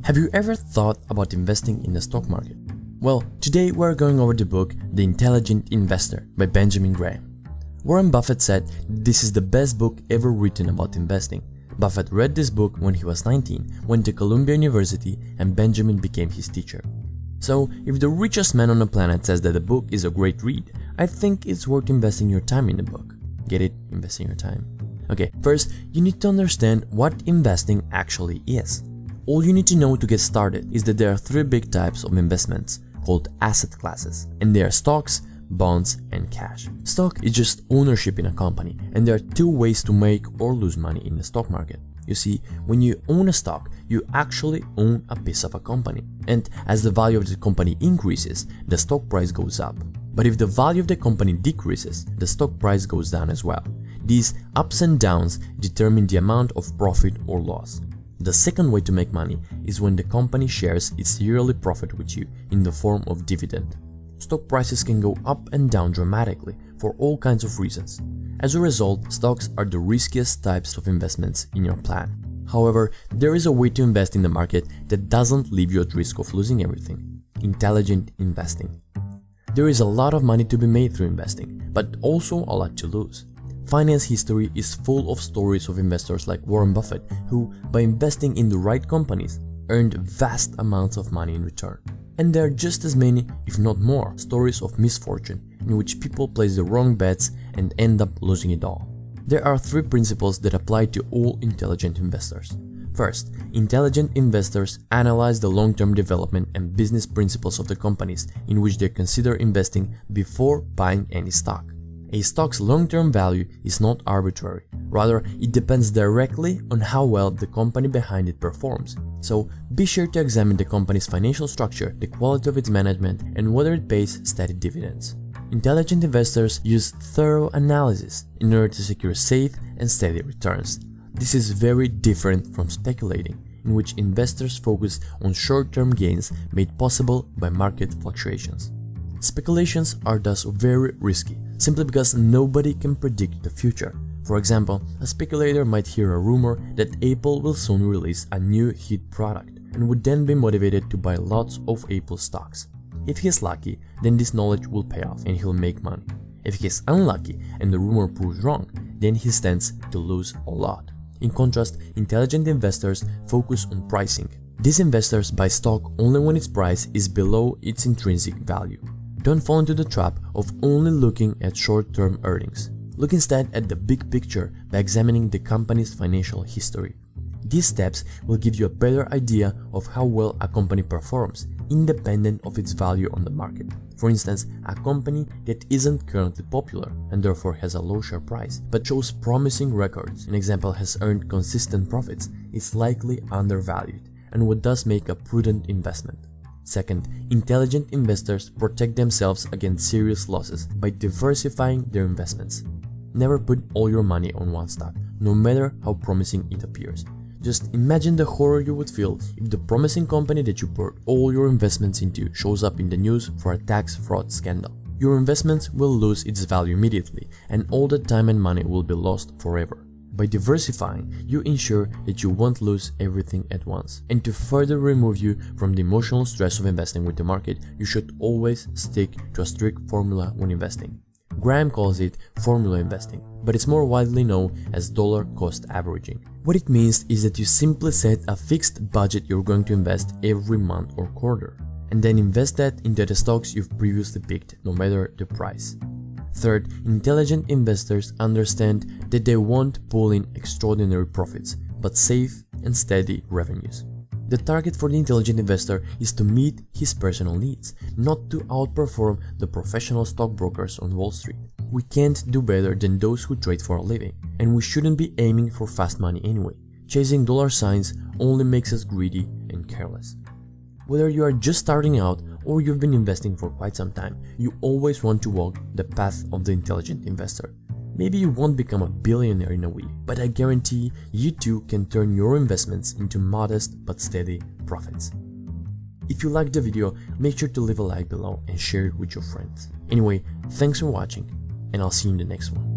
Have you ever thought about investing in the stock market? Well, today we're going over the book The Intelligent Investor by Benjamin Graham. Warren Buffett said this is the best book ever written about investing. Buffett read this book when he was 19, went to Columbia University, and Benjamin became his teacher. So, if the richest man on the planet says that the book is a great read, I think it's worth investing your time in the book. Get it? Investing your time. Okay, first, you need to understand what investing actually is. All you need to know to get started is that there are three big types of investments called asset classes, and they are stocks, bonds, and cash. Stock is just ownership in a company, and there are two ways to make or lose money in the stock market. You see, when you own a stock, you actually own a piece of a company, and as the value of the company increases, the stock price goes up. But if the value of the company decreases, the stock price goes down as well. These ups and downs determine the amount of profit or loss. The second way to make money is when the company shares its yearly profit with you in the form of dividend. Stock prices can go up and down dramatically for all kinds of reasons. As a result, stocks are the riskiest types of investments in your plan. However, there is a way to invest in the market that doesn't leave you at risk of losing everything. Intelligent investing. There is a lot of money to be made through investing, but also a lot to lose. Finance history is full of stories of investors like Warren Buffett who, by investing in the right companies, earned vast amounts of money in return. And there are just as many, if not more, stories of misfortune in which people place the wrong bets and end up losing it all. There are three principles that apply to all intelligent investors. First, intelligent investors analyze the long-term development and business principles of the companies in which they consider investing before buying any stock. A stock's long-term value is not arbitrary, rather it depends directly on how well the company behind it performs. So be sure to examine the company's financial structure, the quality of its management, and whether it pays steady dividends. Intelligent investors use thorough analysis in order to secure safe and steady returns. This is very different from speculating, in which investors focus on short-term gains made possible by market fluctuations. Speculations are thus very risky, simply because nobody can predict the future. For example, a speculator might hear a rumor that Apple will soon release a new hit product and would then be motivated to buy lots of Apple stocks. If he's lucky, then this knowledge will pay off and he'll make money. If he's unlucky and the rumor proves wrong, then he stands to lose a lot. In contrast, intelligent investors focus on pricing. These investors buy stock only when its price is below its intrinsic value. Don't fall into the trap of only looking at short-term earnings. Look instead at the big picture by examining the company's financial history. These steps will give you a better idea of how well a company performs, independent of its value on the market. For instance, a company that isn't currently popular and therefore has a low share price, but shows promising records, an example has earned consistent profits, is likely undervalued and would thus make a prudent investment. Second, intelligent investors protect themselves against serious losses by diversifying their investments. Never put all your money on one stock, no matter how promising it appears. Just imagine the horror you would feel if the promising company that you put all your investments into shows up in the news for a tax fraud scandal. Your investments will lose its value immediately, and all the time and money will be lost forever. By diversifying, you ensure that you won't lose everything at once. And to further remove you from the emotional stress of investing with the market, you should always stick to a strict formula when investing. Graham calls it formula investing, but it's more widely known as dollar cost averaging. What it means is that you simply set a fixed budget you're going to invest every month or quarter, and then invest that into the stocks you've previously picked, no matter the price. Third, intelligent investors understand that they won't pull in extraordinary profits, but safe and steady revenues. The target for the intelligent investor is to meet his personal needs, not to outperform the professional stockbrokers on Wall Street. We can't do better than those who trade for a living, and we shouldn't be aiming for fast money anyway. Chasing dollar signs only makes us greedy and careless. Whether you are just starting out or you've been investing for quite some time, you always want to walk the path of the intelligent investor. Maybe you won't become a billionaire in a week, but I guarantee you too can turn your investments into modest but steady profits. If you liked the video, make sure to leave a like below and share it with your friends. Anyway, thanks for watching, and I'll see you in the next one.